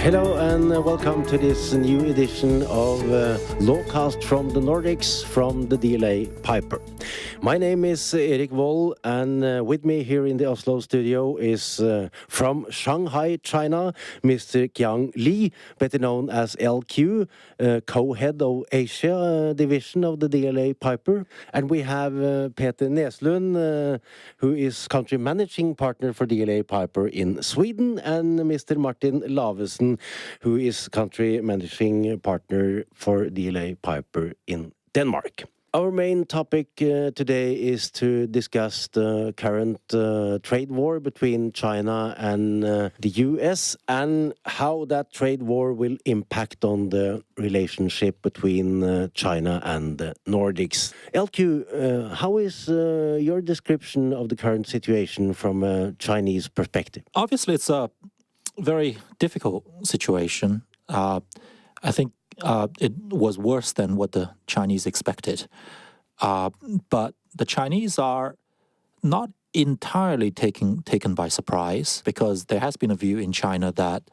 Hello and welcome to this new edition of LAWcast from the Nordics from the DLA Piper. My name is Erik Woll, and with me here in the Oslo studio is from Shanghai, China, Mr. Qiang Li, better known as LQ, co-head of Asia division of the DLA Piper. And we have Peter Neslund, who is country managing partner for DLA Piper in Sweden, and Mr. Martin Lavesen, who is country managing partner for DLA Piper in Denmark. Our main topic today is to discuss the current trade war between China and the US and how that trade war will impact on the relationship between China and the Nordics. LQ, how is your description of the current situation from a Chinese perspective? Obviously, it's a very difficult situation. I think it was worse than what the Chinese expected. But the Chinese are not entirely taken by surprise, because there has been a view in China that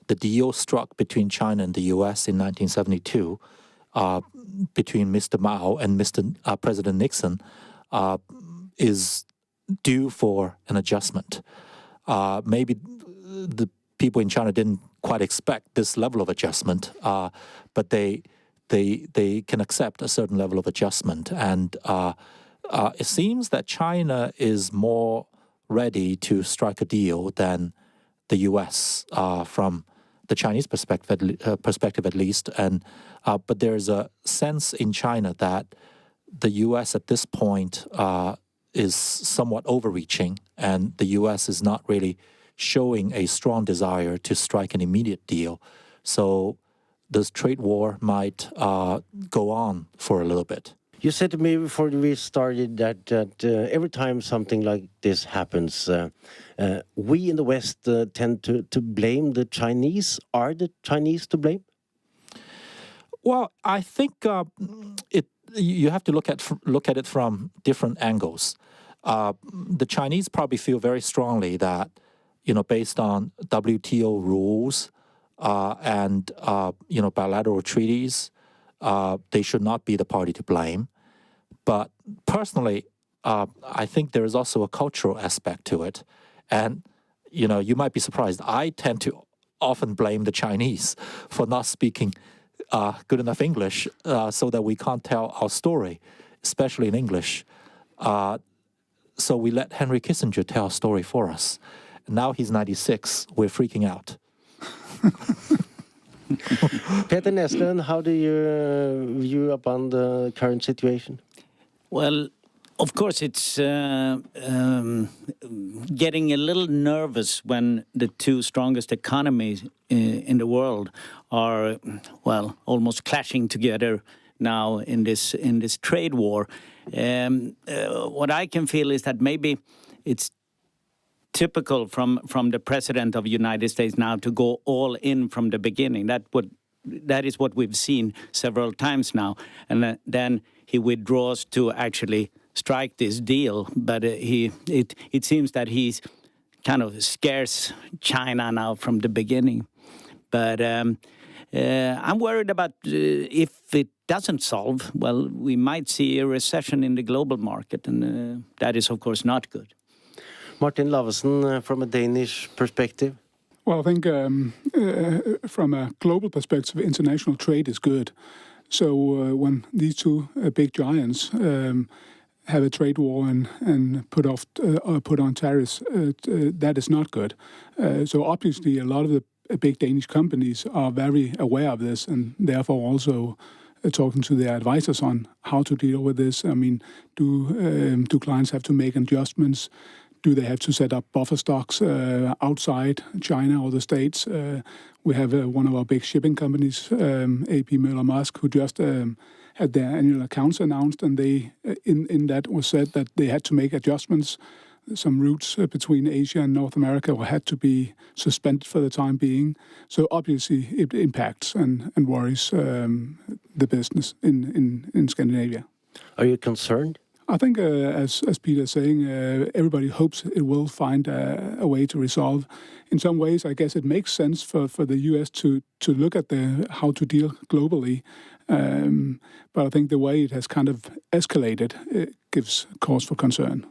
the deal struck between China and the US in 1972 between Mr. Mao and President Nixon is due for an adjustment. Maybe the people in China didn't quite expect this level of adjustment, but they can accept a certain level of adjustment. And it seems that China is more ready to strike a deal than the U.S. From the Chinese perspective at least. And but there's a sense in China that the U.S. at this point is somewhat overreaching, and the U.S. is not really showing a strong desire to strike an immediate deal. So this trade war might go on for a little bit. You said to me before we started that every time something like this happens, we in the West tend to blame the Chinese. Are the Chinese to blame? Well, I think you have to look at it from different angles. The Chinese probably feel very strongly that, based on WTO rules and bilateral treaties, they should not be the party to blame. But personally, I think there is also a cultural aspect to it. And, you might be surprised. I tend to often blame the Chinese for not speaking good enough English so that we can't tell our story, especially in English. So we let Henry Kissinger tell our story for us. Now he's 96. We're freaking out. Peter Neslund, how do you view upon the current situation? Well, of course, it's getting a little nervous when the two strongest economies in the world are, almost clashing together now in this trade war. What I can feel is that maybe it's typical from the president of the United States now to go all in from the beginning. That is what we've seen several times now, and then he withdraws to actually strike this deal. But it seems that he's kind of scares China now from the beginning. But I'm worried about if it doesn't solve. Well, we might see a recession in the global market, and that is of course not good. Martin Lavesen, from a Danish perspective? Well, I think from a global perspective, international trade is good. So when these two big giants have a trade war and put on tariffs, that is not good. So obviously, a lot of the big Danish companies are very aware of this, and therefore also talking to their advisors on how to deal with this. I mean, do clients have to make adjustments? Do they have to set up buffer stocks outside China or the States? We have one of our big shipping companies, AP Møller Mærsk, who just had their annual accounts announced, and they in that was said that they had to make adjustments. Some routes between Asia and North America had to be suspended for the time being. So obviously it impacts and worries the business in Scandinavia. Are you concerned? I think, as Peter's saying, everybody hopes it will find a way to resolve. In some ways, I guess it makes sense for the U.S. to look at how to deal globally. But I think the way it has kind of escalated, it gives cause for concern.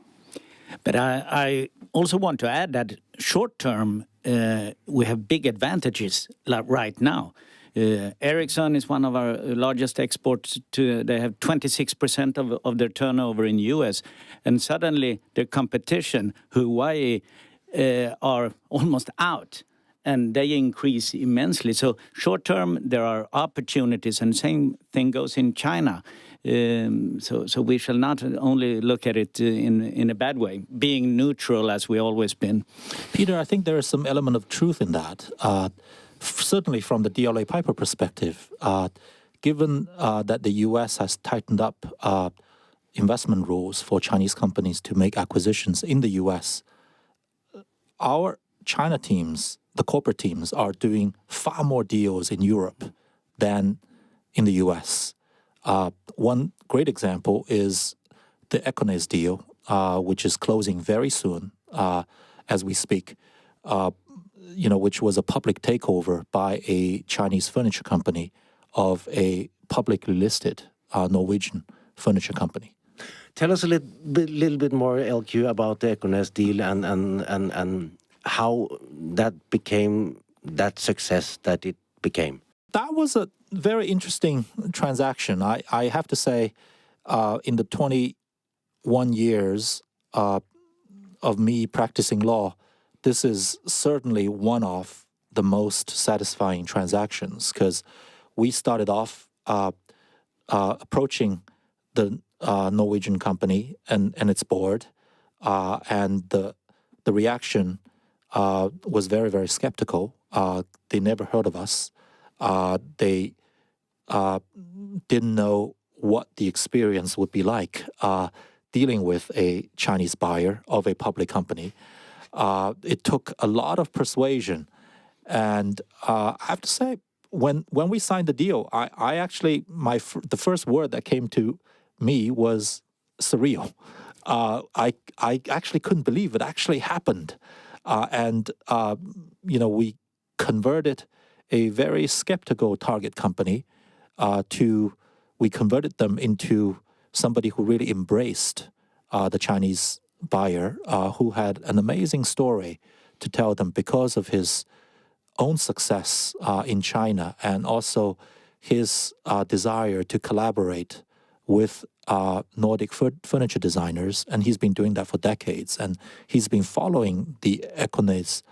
But I also want to add that short term, we have big advantages right now. Ericsson is one of our largest exports. They have 26% of their turnover in U.S. And suddenly their competition, Huawei, are almost out. And they increase immensely. So short term, there are opportunities. And same thing goes in China. So we shall not only look at it in a bad way, being neutral as we always been. Peter, I think there is some element of truth in that. Certainly from the DLA Piper perspective, given that the U.S. has tightened up investment rules for Chinese companies to make acquisitions in the U.S., our China teams, the corporate teams, are doing far more deals in Europe than in the U.S. One great example is the Econes deal, which is closing very soon as we speak. Which was a public takeover by a Chinese furniture company of a publicly listed Norwegian furniture company. Tell us a little bit more, LQ, about the Econes deal and how that became that success that it became. That was a very interesting transaction. I have to say, in the 21 years of me practicing law, this is certainly one of the most satisfying transactions because we started off approaching the Norwegian company and its board, and the reaction was very, very skeptical. They never heard of us. They didn't know what the experience would be like dealing with a Chinese buyer of a public company. It took a lot of persuasion, and I have to say, when we signed the deal, I actually the first word that came to me was surreal. I actually couldn't believe it actually happened, and we converted a very skeptical target company we converted them into somebody who really embraced the Chinese buyer, who had an amazing story to tell them because of his own success in China and also his desire to collaborate with Nordic furniture designers. And he's been doing that for decades. And he's been following the Econes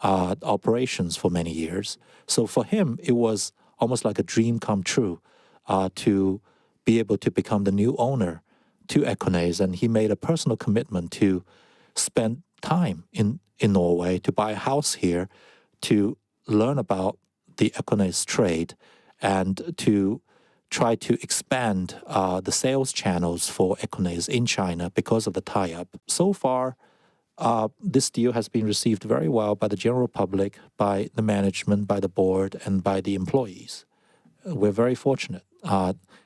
operations for many years. So for him, it was almost like a dream come true to be able to become the new owner to Econes, and he made a personal commitment to spend time in Norway, to buy a house here, to learn about the Econes trade, and to try to expand the sales channels for Econes in China because of the tie-up. So far, this deal has been received very well by the general public, by the management, by the board, and by the employees. We're very fortunate.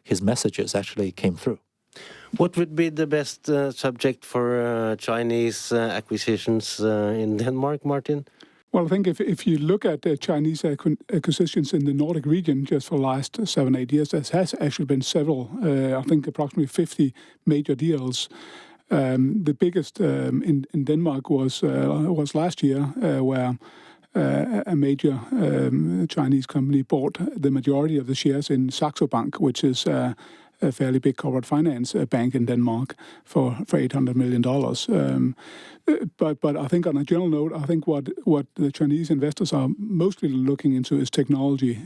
His messages actually came through. What would be the best subject for Chinese acquisitions in Denmark, Martin? Well, I think if you look at Chinese acquisitions in the Nordic region just for the last 7-8 years, there has actually been several, I think approximately 50 major deals. The biggest in Denmark was last year, where a major Chinese company bought the majority of the shares in Saxo Bank, which is a fairly big corporate finance bank in Denmark for $800 million. But I think on a general note, I think what the Chinese investors are mostly looking into is technology.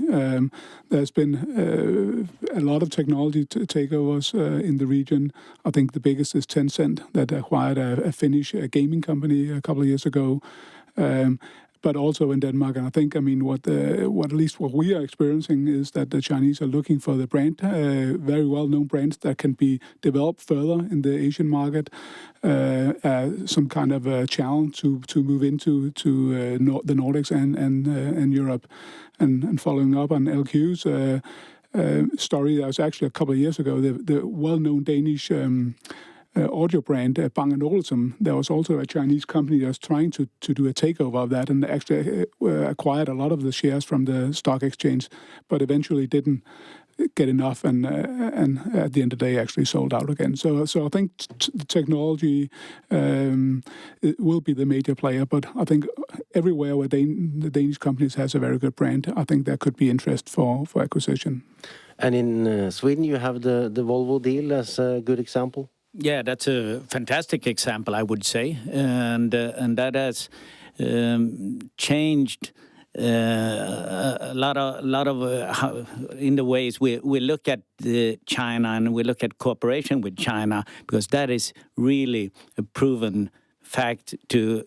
There's been a lot of technology takeovers in the region. I think the biggest is Tencent that acquired a Finnish gaming company a couple of years ago. But also in Denmark, and I think, what at least what we are experiencing is that the Chinese are looking for the brand, very well-known brands that can be developed further in the Asian market, some kind of a challenge to move into the Nordics and Europe, and following up on LQ's story, that was actually a couple of years ago, the well-known Danish audio brand Bang & Olufsen. There was also a Chinese company that was trying to do a takeover of that and actually acquired a lot of the shares from the stock exchange, but eventually didn't get enough and at the end of the day actually sold out again. So I think the technology it will be the major player, but I think everywhere where the Danish companies has a very good brand, I think there could be interest for acquisition. And in Sweden, you have the Volvo deal as a good example. Yeah, that's a fantastic example, I would say, and that has changed a lot of how, in the ways we look at China and we look at cooperation with China, because that is really a proven fact to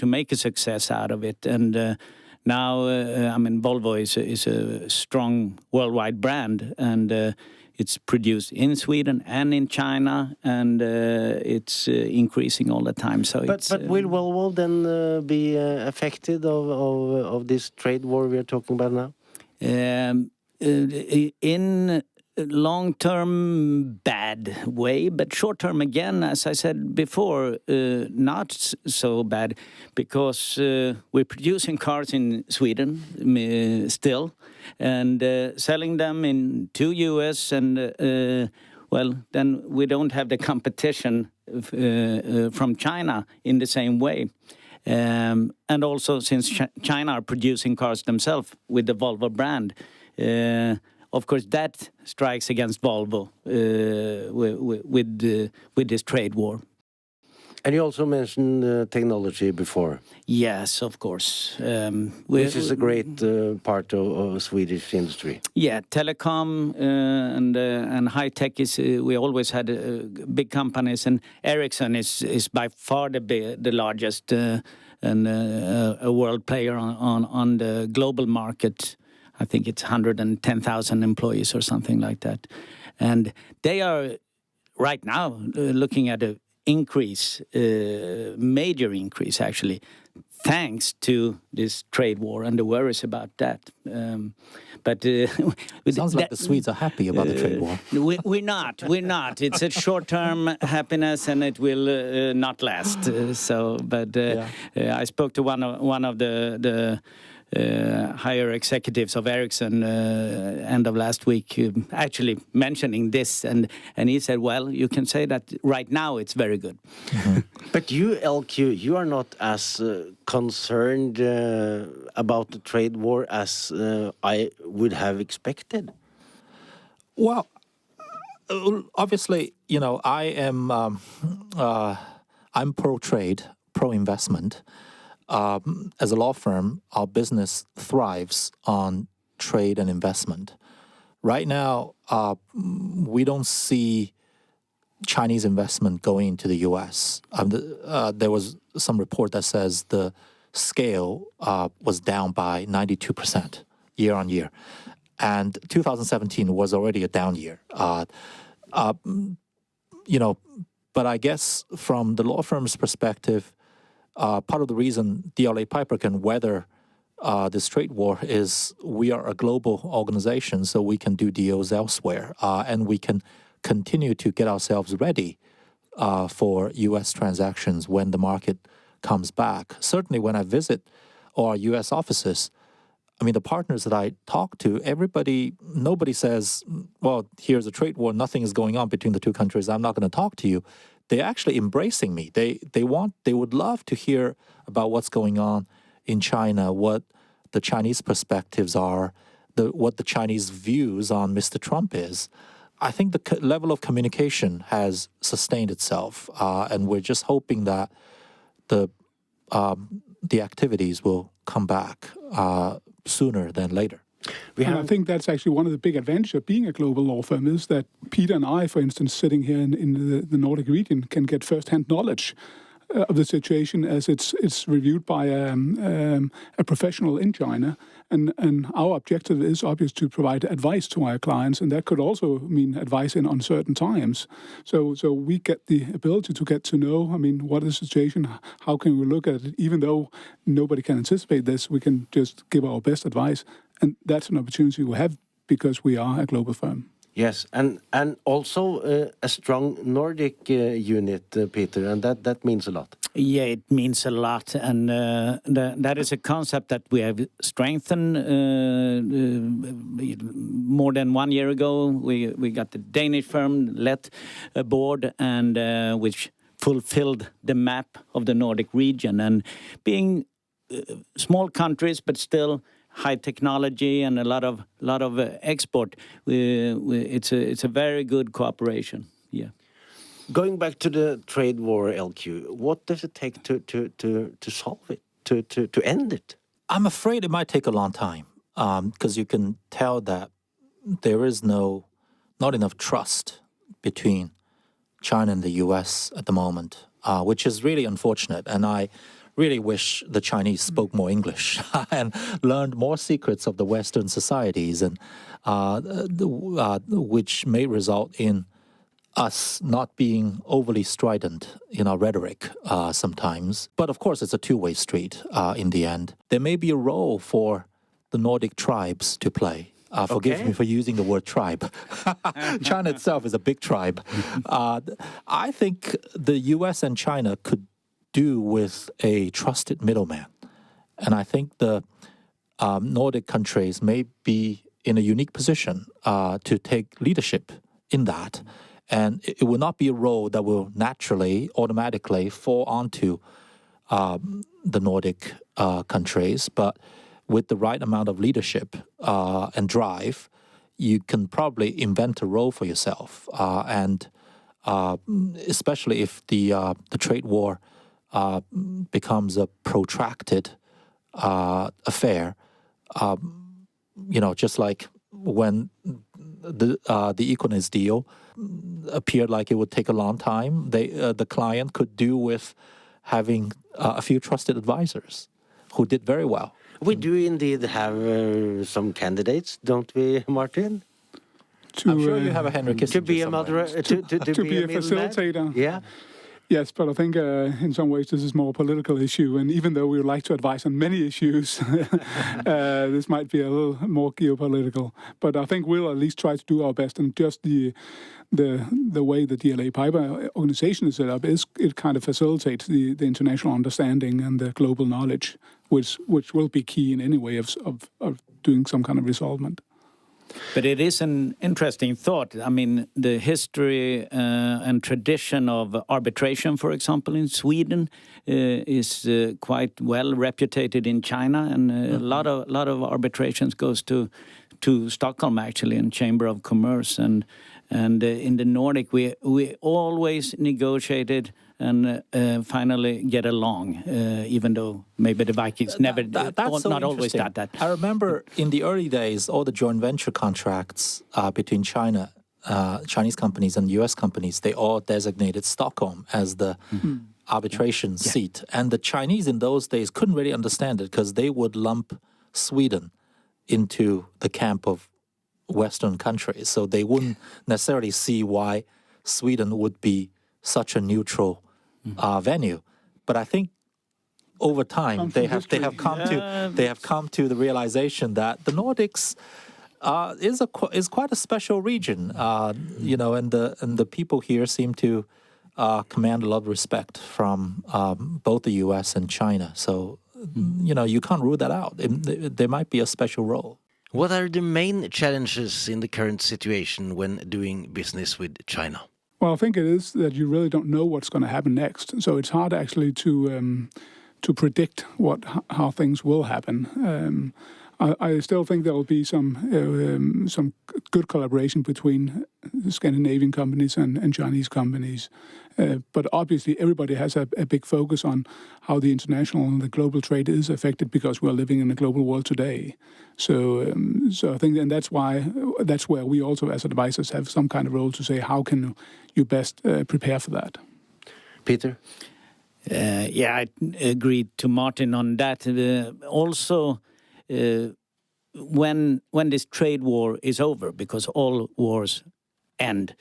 make a success out of it. And now, I mean, Volvo is a strong worldwide brand, and it's produced in Sweden and in China, and it's increasing all the time. So, but will Volvo then be affected of this trade war we are talking about now? In long-term bad way, but short-term again, as I said before, not so bad, because we're producing cars in Sweden still, and selling them to US, and well, then we don't have the competition from China in the same way. And also, since China are producing cars themselves with the Volvo brand, of course, that strikes against Volvo with this trade war. And you also mentioned technology before. Yes, of course. Which is a great part of Swedish industry. Yeah, telecom and high tech is. We always had big companies, and Ericsson is by far the largest and a world player on the global market. I think it's 110,000 employees or something like that, and they are right now looking at a major increase actually, thanks to this trade war and the worries about that. But it sounds like the Swedes are happy about the trade war. We're not. It's a short-term happiness, and it will not last. I spoke to one of the higher executives of Ericsson end of last week, actually mentioning this, and he said, well, you can say that right now it's very good. Mm-hmm. But you, LQ, you are not as concerned about the trade war as I would have expected. Well, obviously, you know, I'm pro-trade, pro-investment. As a law firm, our business thrives on trade and investment. Right now, we don't see Chinese investment going into the U.S. There was some report that says the scale was down by 92% year on year. And 2017 was already a down year. You know, but I guess from the law firm's perspective, part of the reason DLA Piper can weather this trade war is we are a global organization, so we can do deals elsewhere, and we can continue to get ourselves ready for U.S. transactions when the market comes back. Certainly when I visit our U.S. offices, I mean, the partners that I talk to, nobody says, well, here's a trade war, nothing is going on between the two countries, I'm not going to talk to you. They're actually embracing me. They would love to hear about what's going on in China, what the Chinese perspectives are, what the Chinese views on Mr. Trump is. I think the level of communication has sustained itself, and we're just hoping that the activities will come back sooner than later. And I think that's actually one of the big advantages of being a global law firm is that Peter and I, for instance, sitting here in the Nordic region, can get first-hand knowledge of the situation as it's reviewed by a professional in China. And our objective is obviously to provide advice to our clients, and that could also mean advice in uncertain times. So we get the ability to get to know, I mean, what is the situation, how can we look at it, even though nobody can anticipate this, we can just give our best advice. And that's an opportunity we have because we are a global firm. Yes, and also a strong Nordic unit, Peter, and that means a lot. Yeah, it means a lot, and that is a concept that we have strengthened. More than 1 year ago, we got the Danish firm led aboard, and which fulfilled the map of the Nordic region, and being small countries, but still high technology and a lot of export. It's a very good cooperation. Yeah. Going back to the trade war, LQ, what does it take to solve it, to end it? I'm afraid it might take a long time because you can tell that there is not enough trust between China and the U.S. at the moment, which is really unfortunate. And I really wish the Chinese spoke more English and learned more secrets of the Western societies, and which may result in us not being overly strident in our rhetoric sometimes. But of course, it's a two-way street in the end. There may be a role for the Nordic tribes to play. Forgive me for using the word tribe. China itself is a big tribe. I think the U.S. and China could do with a trusted middleman. And I think the Nordic countries may be in a unique position to take leadership in that. And it will not be a role that will naturally, automatically fall onto the Nordic countries. But with the right amount of leadership and drive, you can probably invent a role for yourself. And especially if the trade war becomes a protracted affair, just like when the Equinix deal appeared like it would take a long time, the client could do with having a few trusted advisors who did very well. We do indeed have some candidates, don't we, Martin? I'm sure you have a Henry Kissinger To be a somewhere. moderator, to be a middleman? facilitator. Yeah. Yes, but I think in some ways this is more a political issue, and even though we would like to advise on many issues, this might be a little more geopolitical. But I think we'll at least try to do our best, and just the way the DLA Piper organization is set up is it kind of facilitates the international understanding and the global knowledge, which will be key in any way of doing some kind of resolvement. But it is an interesting thought. I mean, the history and tradition of arbitration, for example, in Sweden is quite well reputed in China, and a lot of arbitrations goes to Stockholm actually, and Chamber of Commerce, and in the Nordic we always negotiated and finally get along, even though maybe the Vikings never, that's so not always got that. I remember in the early days, all the joint venture contracts between Chinese companies and U.S. companies, they all designated Stockholm as the arbitration seat. And the Chinese in those days couldn't really understand it because they would lump Sweden into the camp of Western countries. So they wouldn't necessarily see why Sweden would be such a neutral venue, but I think over time they have come to the realization that the Nordics is quite a special region, and the people here seem to command a lot of respect from both the U.S. and China. So you can't rule that out. There might be a special role. What are the main challenges in the current situation when doing business with China? Well, I think it is that you really don't know what's going to happen next. So it's hard actually to predict how things will happen. I still think there will be some good collaboration between Scandinavian companies and Chinese companies. But obviously, everybody has a big focus on how the international and the global trade is affected because we're living in a global world today. So I think, and that's where we also, as advisors, have some kind of role to say how can you best prepare for that. Peter? I agree to Martin on that. Also, when this trade war is over, because all wars end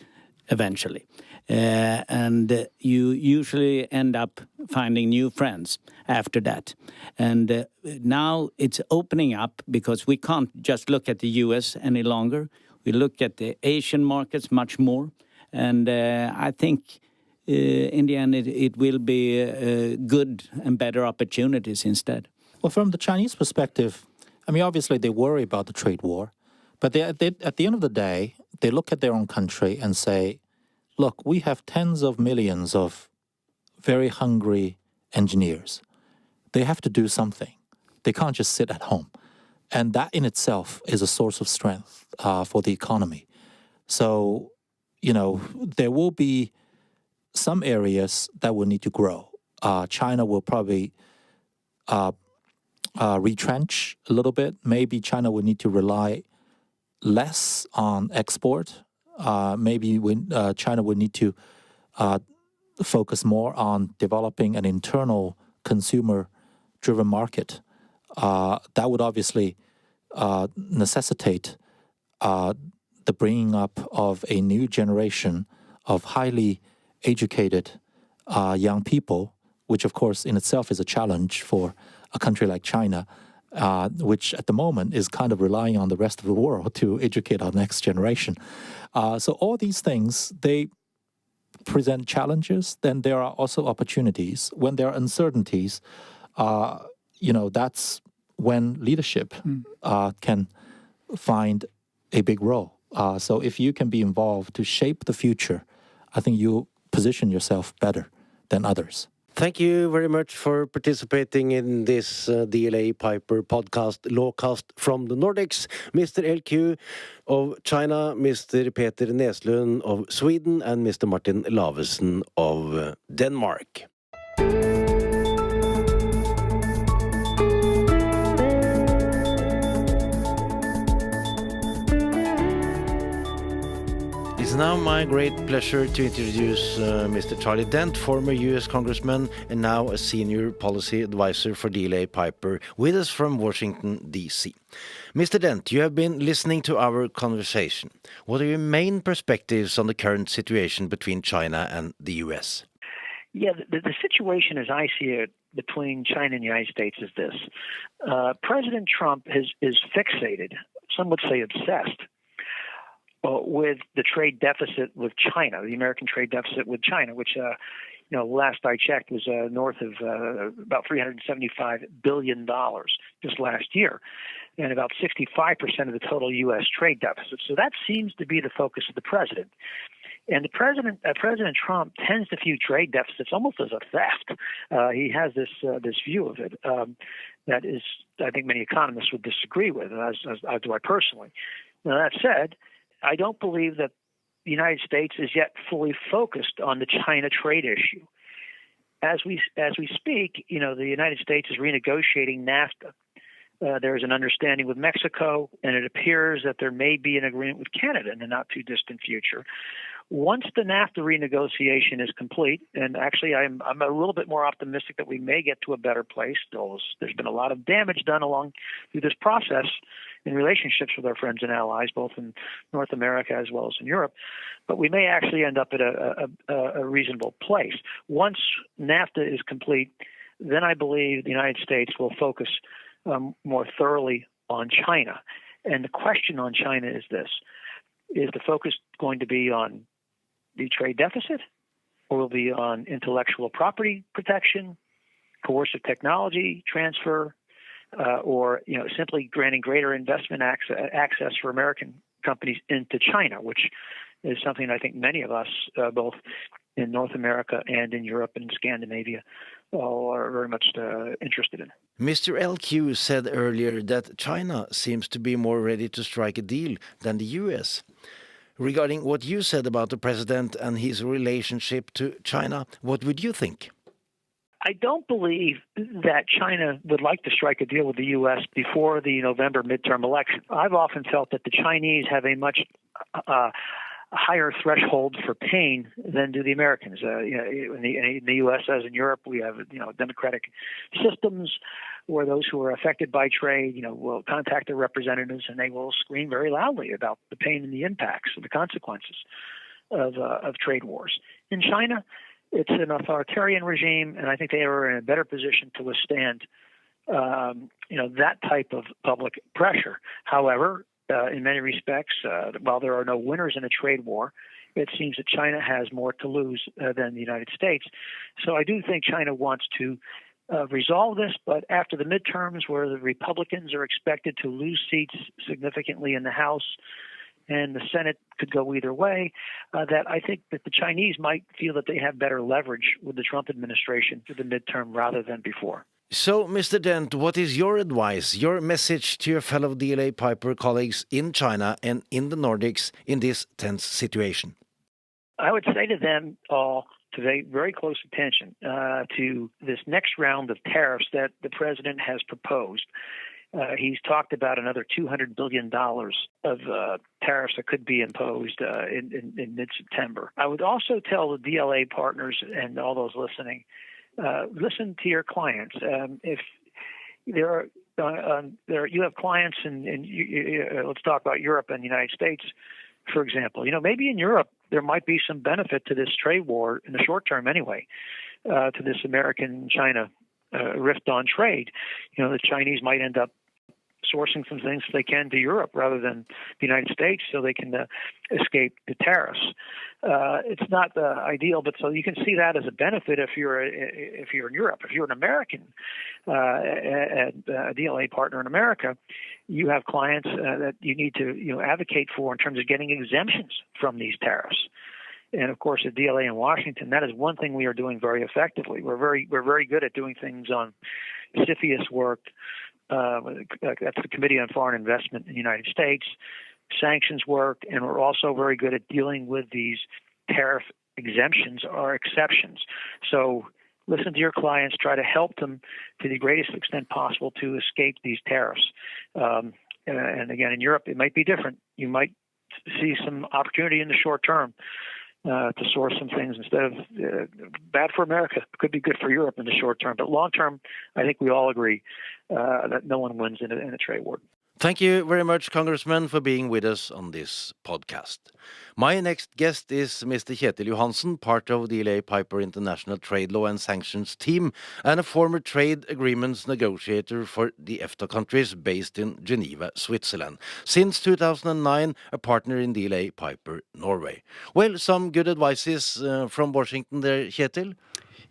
eventually, and you usually end up finding new friends after that. And now it's opening up because we can't just look at the U.S. any longer. We look at the Asian markets much more. And I think in the end it will be good and better opportunities instead. Well, from the Chinese perspective, I mean, obviously they worry about the trade war. But at the end of the day, they look at their own country and say, look, we have tens of millions of very hungry engineers. They have to do something. They can't just sit at home. And that in itself is a source of strength for the economy. So, there will be some areas that will need to grow. China will probably retrench a little bit. Maybe China will need to rely less on export. Maybe China would need to focus more on developing an internal consumer-driven market. That would obviously necessitate the bringing up of a new generation of highly educated young people, which of course in itself is a challenge for a country like China, which at the moment is kind of relying on the rest of the world to educate our next generation. So all these things, they present challenges. Then there are also opportunities. When there are uncertainties, that's when leadership can find a big role. So if you can be involved to shape the future, I think you position yourself better than others. Thank you very much for participating in this DLA Piper podcast, LAWcast from the Nordics. Mr. LQ of China, Mr. Peter Näslund of Sweden, and Mr. Martin Lavesen of Denmark. It's now my great pleasure to introduce Mr. Charlie Dent, former U.S. Congressman and now a senior policy advisor for DLA Piper, with us from Washington, D.C. Mr. Dent, you have been listening to our conversation. What are your main perspectives on the current situation between China and the U.S.? Yeah, the situation as I see it between China and the United States is this. President Trump is fixated, some would say obsessed, with the trade deficit with China, the American trade deficit with China, which, last I checked was north of about $375 billion just last year, and about 65% of the total U.S. trade deficit. So that seems to be the focus of the president. And President Trump tends to view trade deficits almost as a theft. He has this view of it that is, I think, many economists would disagree with, as do I personally. Now, that said, I don't believe that the United States is yet fully focused on the China trade issue. As we speak, the United States is renegotiating NAFTA. There is an understanding with Mexico, and it appears that there may be an agreement with Canada in the not-too-distant future. Once the NAFTA renegotiation is complete, and actually I'm a little bit more optimistic that we may get to a better place. There's been a lot of damage done along through this process in relationships with our friends and allies, both in North America as well as in Europe. But we may actually end up at a reasonable place. Once NAFTA is complete, then I believe the United States will focus more thoroughly on China. And the question on China is this. Is the focus going to be on the trade deficit, or will it be on intellectual property protection, coercive technology transfer, or simply granting greater investment access for American companies into China, which is something I think many of us, both in North America and in Europe and Scandinavia, are very much interested in. Mr. LQ said earlier that China seems to be more ready to strike a deal than the U.S. Regarding what you said about the president and his relationship to China, what would you think? I don't believe that China would like to strike a deal with the U.S. before the November midterm election. I've often felt that the Chinese have a much higher threshold for pain than do the Americans. In the U.S. as in Europe, we have democratic systems where those who are affected by trade, will contact their representatives and they will scream very loudly about the pain and the impacts and the consequences of trade wars. In China, it's an authoritarian regime, and I think they are in a better position to withstand, that type of public pressure. However, in many respects. While there are no winners in a trade war, it seems that China has more to lose than the United States. So I do think China wants to resolve this, but after the midterms, where the Republicans are expected to lose seats significantly in the House and the Senate could go either way, that I think that the Chinese might feel that they have better leverage with the Trump administration through the midterm rather than before. So, Mr. Dent, what is your advice, your message to your fellow DLA Piper colleagues in China and in the Nordics in this tense situation? I would say to them all to pay very close attention to this next round of tariffs that the president has proposed. He's talked about another $200 billion of tariffs that could be imposed in mid-September. I would also tell the DLA partners and all those listening, listen to your clients. If there are, you have clients, and let's talk about Europe and the United States, for example. Maybe in Europe there might be some benefit to this trade war in the short term, anyway, to this American-China rift on trade. The Chinese might end up sourcing some things they can to Europe rather than the United States, so they can escape the tariffs. It's not ideal, but so you can see that as a benefit if you're in Europe. If you're an American and a DLA partner in America, you have clients that you need to advocate for in terms of getting exemptions from these tariffs. And of course, at DLA in Washington, that is one thing we are doing very effectively. We're very good at doing things on CFIUS work. That's the Committee on Foreign Investment in the United States, sanctions work, and we're also very good at dealing with these tariff exemptions or exceptions. So listen to your clients, try to help them to the greatest extent possible to escape these tariffs. And again, in Europe, it might be different. You might see some opportunity in the short term to source some things instead of bad for America. It could be good for Europe in the short term. But long term, I think we all agree that no one wins in a trade war. Thank you very much, Congressman, for being with us on this podcast. My next guest is Mr. Kjetil Johansen, part of DLA Piper International Trade Law and Sanctions team and a former trade agreements negotiator for the EFTA countries based in Geneva, Switzerland. Since 2009, a partner in DLA Piper, Norway. Well, some good advices from Washington there, Kjetil?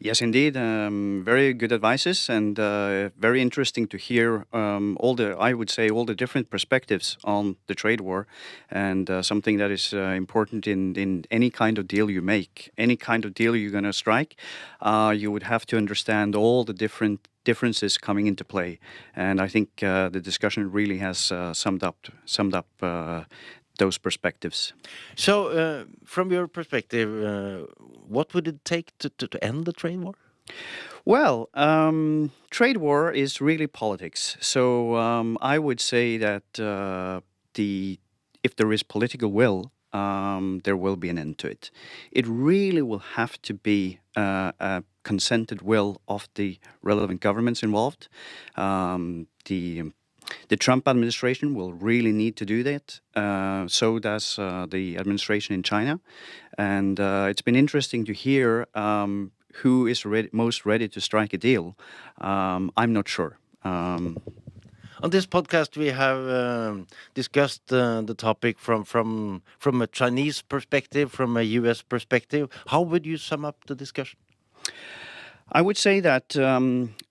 Yes, indeed. Very good advices, and very interesting to hear all the different perspectives on the trade war, and something that is important in any kind of deal you make, any kind of deal you're going to strike. You would have to understand all the differences coming into play, and I think the discussion really has summed up those perspectives. So, from your perspective, what would it take to end the trade war? Well, trade war is really politics. So I would say that if there is political will, there will be an end to it. It really will have to be a consented will of the relevant governments involved. The Trump administration will really need to do that. So does the administration in China. And it's been interesting to hear who is most ready to strike a deal. I'm not sure. On this podcast, we have discussed the topic from a Chinese perspective, from a U.S. perspective. How would you sum up the discussion? I would say that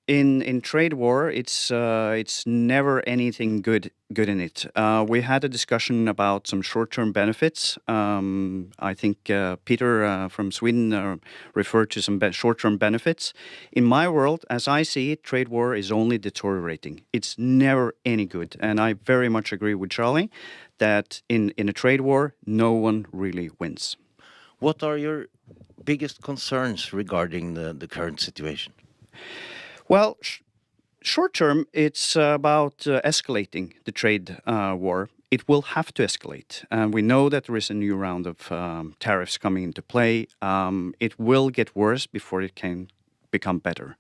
in trade war, it's never anything good in it. We had a discussion about some short-term benefits. I think Peter from Sweden referred to some short-term benefits. In my world, as I see it, trade war is only deteriorating. It's never any good. And I very much agree with Charlie that in a trade war, no one really wins. What are your biggest concerns regarding the current situation? Well, short term, it's about escalating the trade war. It will have to escalate. We know that there is a new round of tariffs coming into play. It will get worse before it can become better.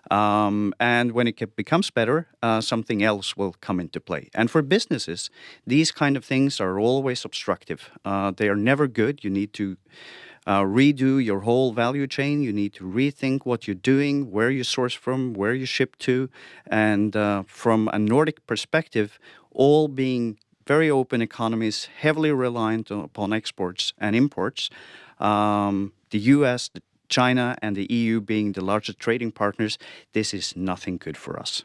And when it becomes better, something else will come into play. And for businesses, these kind of things are always obstructive. They are never good. You need to redo your whole value chain. You need to rethink what you're doing, where you source from, where you ship to. And from a Nordic perspective, all being very open economies, heavily reliant upon exports and imports. The US, China, and the EU being the largest trading partners, this is nothing good for us.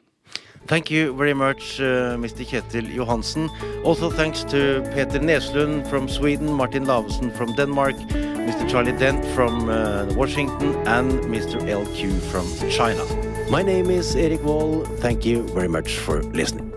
Thank you very much, Mr. Kjetil Johansen. Also thanks to Peter Neslund from Sweden, Martin Lavesen from Denmark, Mr. Charlie Dent from Washington, and Mr. LQ from China. My name is Erik Voll. Thank you very much for listening.